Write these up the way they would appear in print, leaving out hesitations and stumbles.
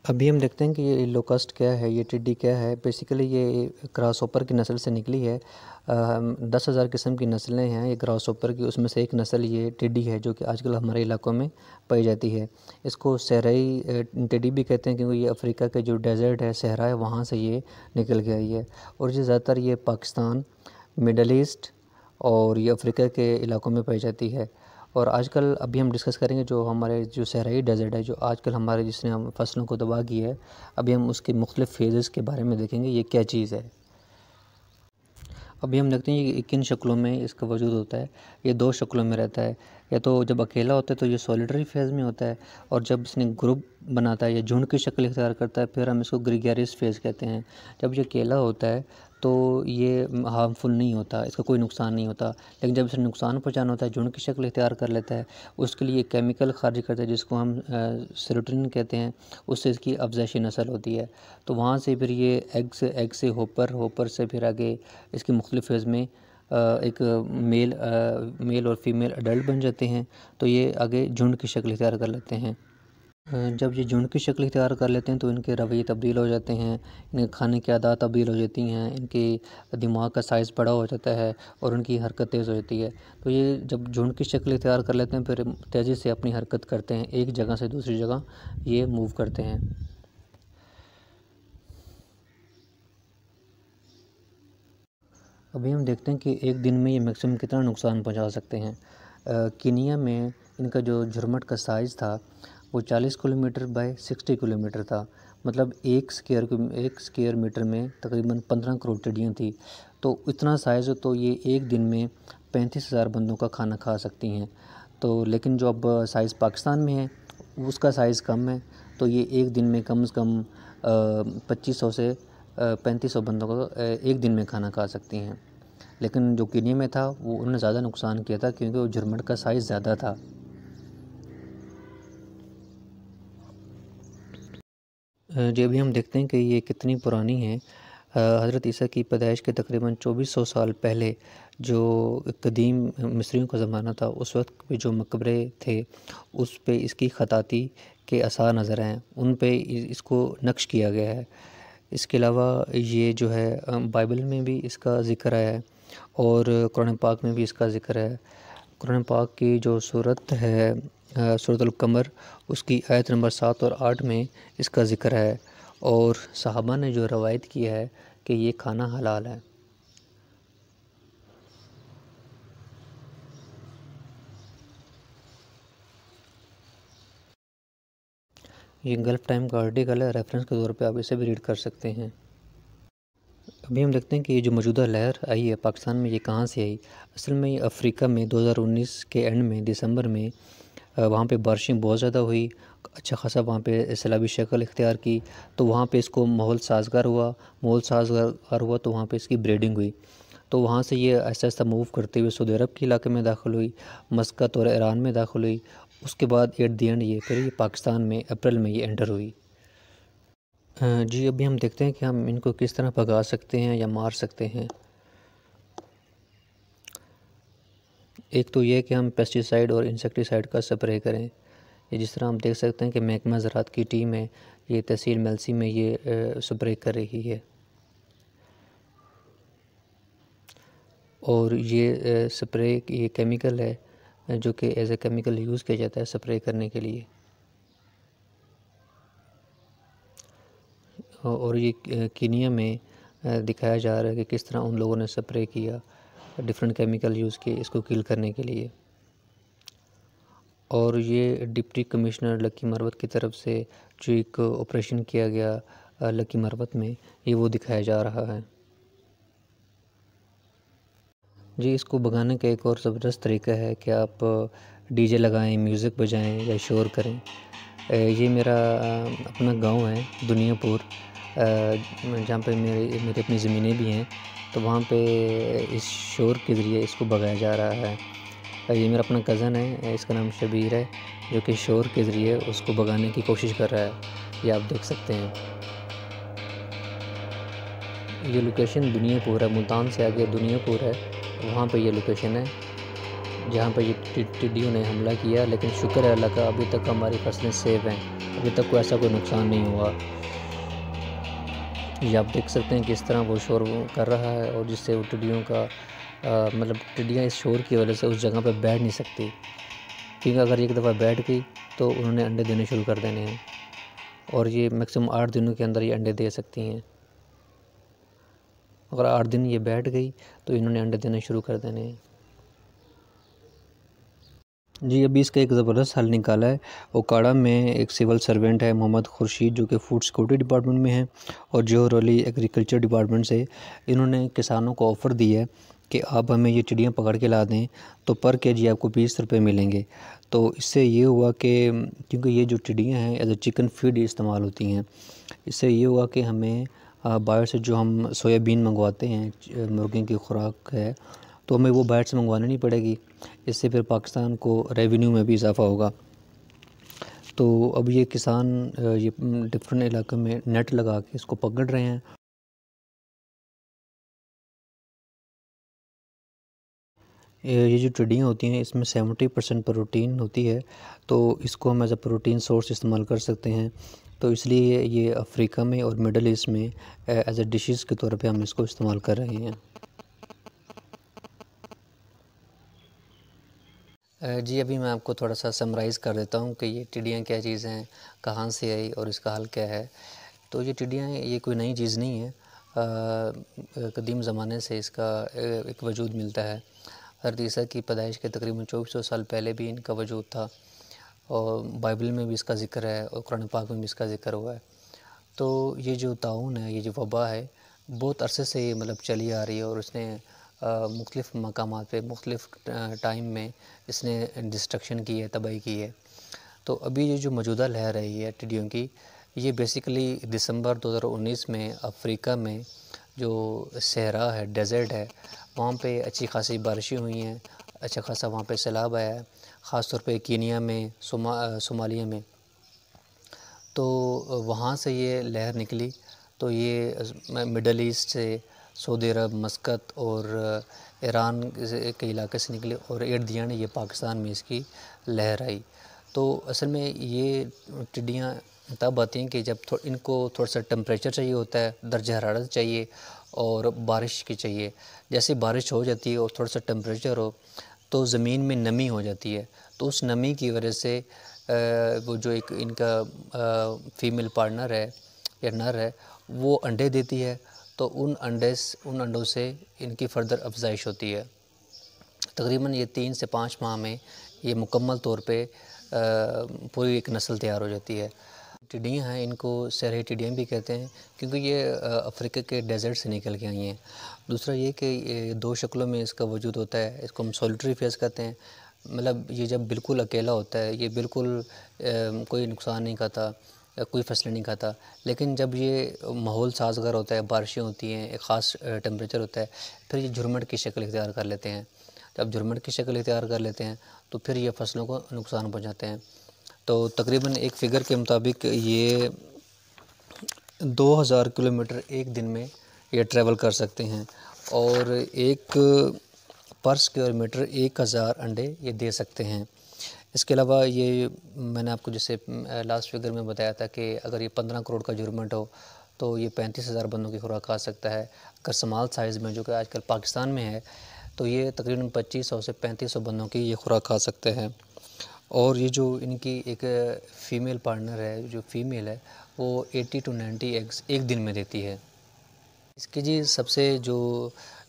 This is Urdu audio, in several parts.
ابھی ہم دیکھتے ہیں کہ یہ لوکسٹ کیا ہے، یہ ٹڈی کیا ہے۔ بیسیکلی یہ گراس ہوپر کی نسل سے نکلی ہے۔ 10,000 قسم کی نسلیں ہیں یہ گراس ہوپر کی، اس میں سے ایک نسل یہ ٹڈی ہے جو کہ آج کل ہمارے علاقوں میں پائی جاتی ہے۔ اس کو صحرائی ٹڈی بھی کہتے ہیں کیونکہ یہ افریقہ کے جو ڈیزرٹ ہے، صحرا ہے، وہاں سے یہ نکل کے آئی ہے، اور یہ زیادہ تر یہ پاکستان، مڈل ایسٹ اور یہ افریقہ کے علاقوں میں پائی جاتی ہے۔ اور آج کل ابھی ہم ڈسکس کریں گے جو ہمارے جو صحرائی ڈیزرٹ ہے، جو آج کل ہمارے جس نے ہم فصلوں کو تباہ کی ہے، ابھی ہم اس کے مختلف فیزز کے بارے میں دیکھیں گے یہ کیا چیز ہے۔ ابھی ہم دیکھتے ہیں کہ کن شکلوں میں اس کا وجود ہوتا ہے۔ یہ دو شکلوں میں رہتا ہے، یا تو جب اکیلا ہوتا ہے تو یہ سولیٹری فیز میں ہوتا ہے، اور جب اس نے گروپ بناتا ہے یا جھنڈ کی شکل اختیار کرتا ہے پھر ہم اس کو گریگیریس فیز کہتے ہیں۔ جب یہ اکیلا ہوتا ہے تو یہ ہارمفل نہیں ہوتا، اس کا کوئی نقصان نہیں ہوتا، لیکن جب اسے نقصان پہنچانا ہوتا ہے جھنڈ کی شکل اختیار کر لیتا ہے، اس کے لیے ایک کیمیکل خارج کرتا ہے جس کو ہم سیروٹونن کہتے ہیں، اس سے اس کی افزائشی نسل ہوتی ہے۔ تو وہاں سے پھر یہ ایگ سے ہوپر سے پھر آگے اس کی مختلف فیز میں ایک میل اور فیمیل اڈلٹ بن جاتے ہیں، تو یہ آگے جھنڈ کی شکل اختیار کر لیتے ہیں۔ جب یہ جھنڈ کی شکل اختیار کر لیتے ہیں تو ان کے رویے تبدیل ہو جاتے ہیں، ان کے کھانے کی عادات تبدیل ہو جاتی ہیں، ان کی دماغ کا سائز بڑا ہو جاتا ہے اور ان کی حرکت تیز ہو جاتی ہے۔ تو یہ جب جھنڈ کی شکل اختیار کر لیتے ہیں پھر تیزی سے اپنی حرکت کرتے ہیں، ایک جگہ سے دوسری جگہ یہ موو کرتے ہیں۔ ابھی ہم دیکھتے ہیں کہ ایک دن میں یہ میکسیمم کتنا نقصان پہنچا سکتے ہیں۔ کینیا میں ان کا جو جھرمٹ کا سائز تھا وہ 40 کلومیٹر بائی 60 کلومیٹر تھا، مطلب ایک سکیئر میٹر میں تقریباً 15 کروڑ ٹڈیاں تھیں۔ تو اتنا سائز ہو تو یہ ایک دن میں 35,000 بندوں کا کھانا کھا سکتی ہیں۔ تو لیکن جو اب سائز پاکستان میں ہے اس کا سائز کم ہے، تو یہ ایک دن میں کم سے کم 2500 سے 3500 بندوں کو ایک دن میں کھانا کھا سکتی ہیں۔ لیکن جو کینیا میں تھا وہ انہوں نے زیادہ نقصان کیا تھا کیونکہ وہ جھرمٹ کا سائز زیادہ تھا۔ جی ابھی ہم دیکھتے ہیں کہ یہ کتنی پرانی ہے۔ حضرت عیسیٰ کی پیدائش کے تقریباً 2400 سال پہلے جو قدیم مصریوں کا زمانہ تھا اس وقت پہ جو مقبرے تھے اس پہ اس کی خطاطی کے آثار نظر ہیں، ان پہ اس کو نقش کیا گیا ہے۔ اس کے علاوہ یہ جو ہے بائبل میں بھی اس کا ذکر ہے اور قرآن پاک میں بھی اس کا ذکر ہے۔ قرآن پاک کی جو سورت ہے سورۃ القمر، اس کی آیت نمبر 7 اور 8 میں اس کا ذکر ہے، اور صحابہ نے جو روایت کی ہے کہ یہ کھانا حلال ہے۔ یہ گلف ٹائم کا آرٹیکل ہے، ریفرنس کے طور پہ آپ اسے بھی ریڈ کر سکتے ہیں۔ ابھی ہم دیکھتے ہیں کہ یہ جو موجودہ لہر آئی ہے پاکستان میں یہ کہاں سے آئی۔ اصل میں یہ افریقہ میں 2019 کے اینڈ میں دسمبر میں وہاں پہ بارشیں بہت زیادہ ہوئی، اچھا خاصا وہاں پہ سیلابی شکل اختیار کی، تو وہاں پہ اس کو ماحول سازگار ہوا تو وہاں پہ اس کی بریڈنگ ہوئی، تو وہاں سے یہ ایسا ایسا موو کرتے ہوئے سعودی عرب کے علاقے میں داخل ہوئی، مسقط اور ایران میں داخل ہوئی، اس کے بعد ایٹ دی اینڈ یہ پاکستان میں اپریل میں یہ انٹر ہوئی۔ جی ابھی ہم دیکھتے ہیں کہ ہم ان کو کس طرح بھگا سکتے ہیں یا مار سکتے ہیں۔ ایک تو یہ کہ ہم پیسٹی سائیڈ اور انسیکٹی سائیڈ کا سپرے کریں، یہ جس طرح ہم دیکھ سکتے ہیں کہ محکمہ زراعت کی ٹیم ہے یہ تحصیل میلسی میں یہ سپرے کر رہی ہے، اور یہ سپرے یہ کیمیکل ہے جو کہ ایز اے کیمیکل یوز کیا جاتا ہے سپرے کرنے کے لیے، اور یہ کینیا میں دکھایا جا رہا ہے کہ کس طرح ان لوگوں نے سپرے کیا، ڈفرینٹ کیمیکل یوز کیے اس کو کل کرنے کے لیے۔ اور یہ ڈپٹی کمشنر لکی مروت کی طرف سے جو ایک آپریشن کیا گیا لکی مروت میں، یہ وہ دکھایا جا رہا ہے۔ جی اس کو بھگانے کا ایک اور زبردست طریقہ ہے کہ آپ ڈی جے لگائیں، میوزک بجائیں یا شور کریں۔ یہ میرا اپنا گاؤں ہے دنیا پور، جہاں پہ میری اپنی زمینیں بھی ہیں، تو وہاں پہ اس شور کے ذریعے اس کو بھگایا جا رہا ہے۔ یہ میرا اپنا کزن ہے، اس کا نام شبیر ہے، جو کہ شور کے ذریعے اس کو بھگانے کی کوشش کر رہا ہے، یہ آپ دیکھ سکتے ہیں۔ یہ لوکیشن دنیا پور ہے، ملتان سے آگے دنیا پور ہے، وہاں پہ یہ لوکیشن ہے جہاں پہ یہ ٹڈیوں نے حملہ کیا، لیکن شکر ہے اللہ کا ابھی تک ہماری فصلیں سیف ہیں۔ ابھی تک کوئی ایسا کوئی نقصان نہیں ہوا۔ یہ آپ دیکھ سکتے ہیں کہ اس طرح وہ شور کر رہا ہے، اور جس سے وہ ٹڈیوں کا مطلب ٹڈیاں اس شور کی وجہ سے اس جگہ پہ بیٹھ نہیں سکتی، کیونکہ اگر ایک دفعہ بیٹھ گئی تو انہوں نے انڈے دینے شروع کر دینے ہیں، اور یہ میکسیمم 8 دنوں کے اندر یہ انڈے دے سکتی ہیں۔ اگر 8 دن یہ بیٹھ گئی تو انہوں نے انڈے دینے شروع کر دینے ہیں۔ جی ابھی اس کا ایک زبردست حل نکالا ہے۔ اوکاڑا میں ایک سول سرونٹ ہے محمد خورشید، جو کہ فوڈ سیکورٹی ڈپارٹمنٹ میں ہے، اور جوہر علی ایگریکلچر ڈپارٹمنٹ سے انہوں نے کسانوں کو آفر دی ہے کہ آپ ہمیں یہ چڑیاں پکڑ کے لا دیں تو پر کے جی آپ کو 20 روپے ملیں گے۔ تو اس سے یہ ہوا کہ کیونکہ یہ جو چڑیاں ہیں ایز اے چکن فیڈ استعمال ہوتی ہیں، اس سے یہ ہوا کہ ہمیں باہر سے جو ہم سویابین منگواتے ہیں مرغی کی خوراک ہے، تو ہمیں وہ باہر سے منگوانی نہیں پڑے گی۔ اس سے پھر پاکستان کو ریونیو میں بھی اضافہ ہوگا۔ تو اب یہ کسان یہ ڈفرینٹ علاقوں میں نیٹ لگا کے اس کو پکڑ رہے ہیں۔ یہ جو ٹڈیاں ہوتی ہیں اس میں 70% پروٹین ہوتی ہے، تو اس کو ہم ایز اے پروٹین سورس استعمال کر سکتے ہیں۔ تو اس لیے یہ افریقہ میں اور مڈل ایسٹ میں ایز اے ڈشز کے طور پہ ہم اس کو استعمال کر رہے ہیں۔ جی ابھی میں آپ کو تھوڑا سا سمرائز کر دیتا ہوں کہ یہ ٹڈیاں کیا چیز ہیں، کہاں سے آئی اور اس کا حل کیا ہے۔ تو یہ ٹڈیاں یہ کوئی نئی چیز نہیں ہے، قدیم زمانے سے اس کا ایک وجود ملتا ہے۔ حضرت عیسیٰ کی پیدائش کے تقریباً 2400 سال پہلے بھی ان کا وجود تھا، اور بائبل میں بھی اس کا ذکر ہے، اور قرآن پاک میں بھی اس کا ذکر ہوا ہے۔ تو یہ جو طاعون ہے، یہ جو وبا ہے، بہت عرصے سے یہ مطلب چلی آ رہی ہے، اور اس نے مختلف مقامات پہ مختلف ٹائم میں اس نے ڈسٹرکشن کی ہے، تباہی کی ہے۔ تو ابھی یہ جو موجودہ لہر ہے یہ ٹڈیوں کی، یہ بیسیکلی دسمبر 2019 میں افریقہ میں جو صحرا ہے، ڈیزرٹ ہے، وہاں پہ اچھی خاصی بارشیں ہوئی ہیں، اچھا خاصا وہاں پہ سیلاب آیا ہے، خاص طور پہ کینیا میں، صومالیہ میں۔ تو وہاں سے یہ لہر نکلی، تو یہ مڈل ایسٹ سے، سعودی عرب، مسقط اور ایران کے علاقے سے نکلی، اور ارد گرد یہ پاکستان میں اس کی لہر آئی۔ تو اصل میں یہ ٹڈیاں تب آتی ہیں کہ جب ان کو تھوڑا سا ٹمپریچر چاہیے ہوتا ہے، درجہ حرارت چاہیے، اور بارش کی چاہیے۔ جیسے بارش ہو جاتی ہے اور تھوڑا سا ٹمپریچر ہو تو زمین میں نمی ہو جاتی ہے، تو اس نمی کی وجہ سے وہ جو ایک ان کا فیمیل پارٹنر ہے یا نر ہے، وہ انڈے دیتی ہے، تو ان انڈوں سے ان کی فردر افزائش ہوتی ہے۔ تقریباً یہ 3 سے 5 ماہ میں یہ مکمل طور پہ پوری ایک نسل تیار ہو جاتی ہے۔ ٹڈیاں ہیں، ان کو صحرائی ٹڈیاں بھی کہتے ہیں، کیونکہ یہ افریقہ کے ڈیزرٹ سے نکل کے آئی ہیں۔ دوسرا یہ کہ یہ 2 شکلوں میں اس کا وجود ہوتا ہے، اس کو ہم سولیٹری فیس کہتے ہیں، مطلب یہ جب بالکل اکیلا ہوتا ہے، یہ بالکل کوئی نقصان نہیں کھاتا، کوئی فصلیں نہیں کھاتا، لیکن جب یہ ماحول سازگار ہوتا ہے، بارشیں ہوتی ہیں، ایک خاص ٹمپریچر ہوتا ہے، پھر یہ جھرمٹ کی شکل اختیار کر لیتے ہیں۔ جب جھرمٹ کی شکل اختیار کر لیتے ہیں تو پھر یہ فصلوں کو نقصان پہنچاتے ہیں۔ تو تقریباً ایک فگر کے مطابق یہ 2000 کلومیٹر ایک دن میں یہ ٹریول کر سکتے ہیں، اور ایک پر اسکوائر میٹر 1000 انڈے یہ دے سکتے ہیں۔ اس کے علاوہ یہ میں نے آپ کو جیسے لاسٹ فگر میں بتایا تھا کہ اگر یہ 15 کروڑ کا جھرمٹ ہو تو یہ 35,000 بندوں کی خوراک کھا سکتا ہے۔ اگر سمال سائز میں جو کہ آج کل پاکستان میں ہے تو یہ تقریباً 2500 سے 3500 بندوں کی یہ خوراک کھا سکتے ہیں۔ اور یہ جو ان کی ایک فیمیل پارٹنر ہے، جو فیمیل ہے، وہ 80 to 90 ایگز ایک دن میں دیتی ہے۔ اس کی جی سب سے جو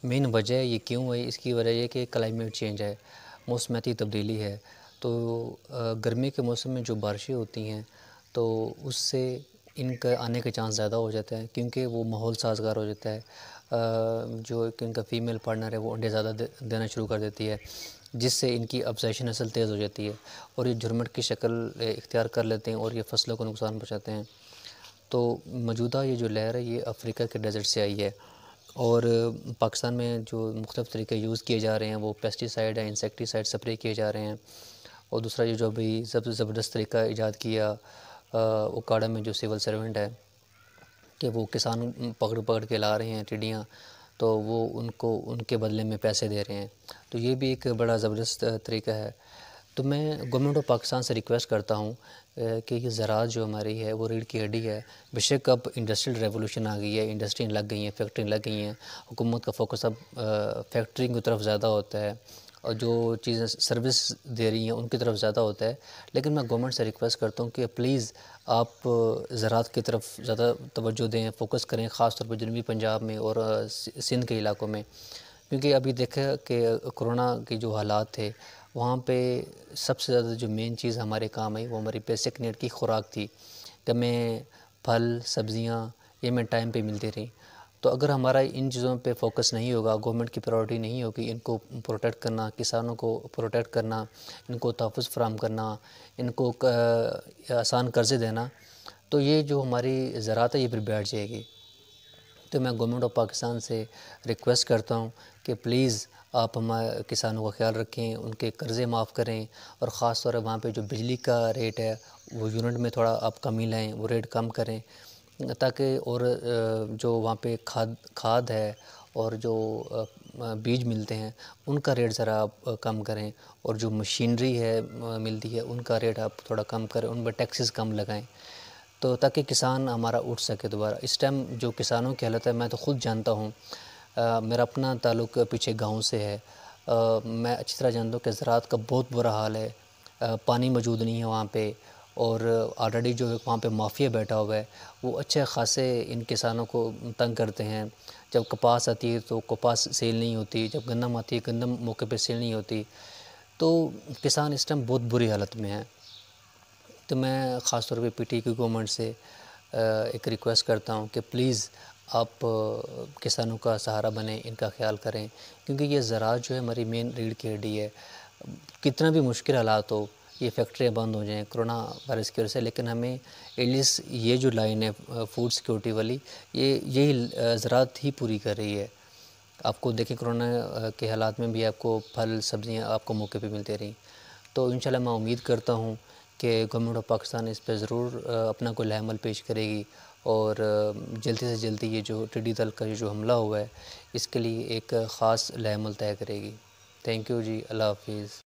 مین وجہ ہے یہ کیوں ہے، اس کی وجہ یہ کہ کلائمیٹ چینج ہے، موسمیاتی تبدیلی ہے۔ تو گرمی کے موسم میں جو بارشیں ہوتی ہیں تو اس سے ان کا آنے کا چانس زیادہ ہو جاتا ہے، کیونکہ وہ ماحول سازگار ہو جاتا ہے۔ جو ان کا فیمیل پارٹنر ہے وہ انڈے زیادہ دینا شروع کر دیتی ہے، جس سے ان کی افزائش نسل تیز ہو جاتی ہے، اور یہ جھرمٹ کی شکل اختیار کر لیتے ہیں اور یہ فصلوں کو نقصان پہنچاتے ہیں۔ تو موجودہ یہ جو لہر ہے یہ افریقہ کے ڈیزرٹ سے آئی ہے، اور پاکستان میں جو مختلف طریقے یوز کیے جا رہے ہیں وہ پیسٹی سائڈ ہے، انسیکٹی سائڈ اسپرے کیے جا رہے ہیں، اور دوسرا یہ جو ابھی سب سے زبردست طریقہ ایجاد کیا اوکاڑا میں جو سول سرونٹ ہے کہ وہ کسان پکڑ کے لا رہے ہیں ٹڈیاں، تو وہ ان کو ان کے بدلے میں پیسے دے رہے ہیں، تو یہ بھی ایک بڑا زبردست طریقہ ہے۔ تو میں گورنمنٹ آف پاکستان سے ریکویسٹ کرتا ہوں کہ یہ زراعت جو ہماری ہے وہ ریڑھ کی ہڈی ہے. بے شک اب انڈسٹریل ریولوشن آ گئی ہے، انڈسٹری لگ گئی ہیں، فیکٹری لگ گئی ہیں، حکومت کا فوکس اب فیکٹری کی طرف زیادہ ہوتا ہے اور جو چیزیں سروس دے رہی ہیں ان کی طرف زیادہ ہوتا ہے. لیکن میں گورنمنٹ سے ریکویسٹ کرتا ہوں کہ پلیز آپ زراعت کی طرف زیادہ توجہ دیں، فوکس کریں، خاص طور پہ جنوبی پنجاب میں اور سندھ کے علاقوں میں. کیونکہ ابھی دیکھا کہ کرونا کے جو حالات تھے وہاں پہ سب سے زیادہ جو مین چیز ہمارے کام آئی وہ ہماری بیسک نیڈ کی خوراک تھی کہ ہمیں پھل سبزیاں یہ ہمیں ٹائم پہ ملتی رہیں. تو اگر ہمارا ان چیزوں پہ فوکس نہیں ہوگا، گورنمنٹ کی پرائورٹی نہیں ہوگی ان کو پروٹیکٹ کرنا، کسانوں کو پروٹیکٹ کرنا، ان کو تحفظ فراہم کرنا، ان کو آسان قرضے دینا، تو یہ جو ہماری زراعت ہے یہ پھر بیٹھ جائے گی. تو میں گورنمنٹ آف پاکستان سے ریکویسٹ کرتا ہوں کہ پلیز آپ ہمارے کسانوں کا خیال رکھیں، ان کے قرضے معاف کریں، اور خاص طور پہ وہاں پہ جو بجلی کا ریٹ ہے وہ یونٹ میں تھوڑا آپ کمی لائیں، وہ ریٹ کم کریں تاکہ اور جو وہاں پہ کھاد ہے اور جو بیج ملتے ہیں ان کا ریٹ ذرا آپ کم کریں، اور جو مشینری ہے ملتی ہے ان کا ریٹ آپ تھوڑا کم کریں، ان پہ ٹیکسز کم لگائیں تو تاکہ کسان ہمارا اٹھ سکے دوبارہ. اس ٹائم جو کسانوں کی حالت ہے میں تو خود جانتا ہوں، میرا اپنا تعلق پیچھے گاؤں سے ہے، میں اچھی طرح جانتا ہوں کہ زراعت کا بہت برا حال ہے. پانی موجود نہیں ہے وہاں پہ، اور آلریڈی جو وہاں پہ مافیا بیٹھا ہوا ہے وہ اچھے خاصے ان کسانوں کو تنگ کرتے ہیں. جب کپاس آتی ہے تو کپاس سیل نہیں ہوتی، جب گندم آتی ہے گندم موقع پہ سیل نہیں ہوتی، تو کسان اس ٹائم بہت بری حالت میں ہیں. تو میں خاص طور پہ پی ٹی کی گورنمنٹ سے ایک ریکویسٹ کرتا ہوں کہ پلیز آپ کسانوں کا سہارا بنیں، ان کا خیال کریں، کیونکہ یہ زراعت جو ہے ہماری مین ریڑھ کی ہڈی ہے. کتنا بھی مشکل حالات ہو، یہ فیکٹریاں بند ہو جائیں کرونا وائرس کی وجہ سے، لیکن ہمیں ایٹ لیسٹ یہ جو لائن ہے فوڈ سیکورٹی والی، یہی زراعت ہی پوری کر رہی ہے. آپ کو دیکھیں کرونا کے حالات میں بھی آپ کو پھل سبزیاں آپ کو موقع پہ ملتے رہیں. تو انشاءاللہ میں امید کرتا ہوں کہ گورنمنٹ آف پاکستان اس پہ ضرور اپنا کوئی عمل پیش کرے گی، اور جلدی سے جلدی یہ جو ٹڈی دل کا جو حملہ ہوا ہے اس کے لیے ایک خاص عمل طے کرے گی. تھینک یو جی، اللہ حافظ.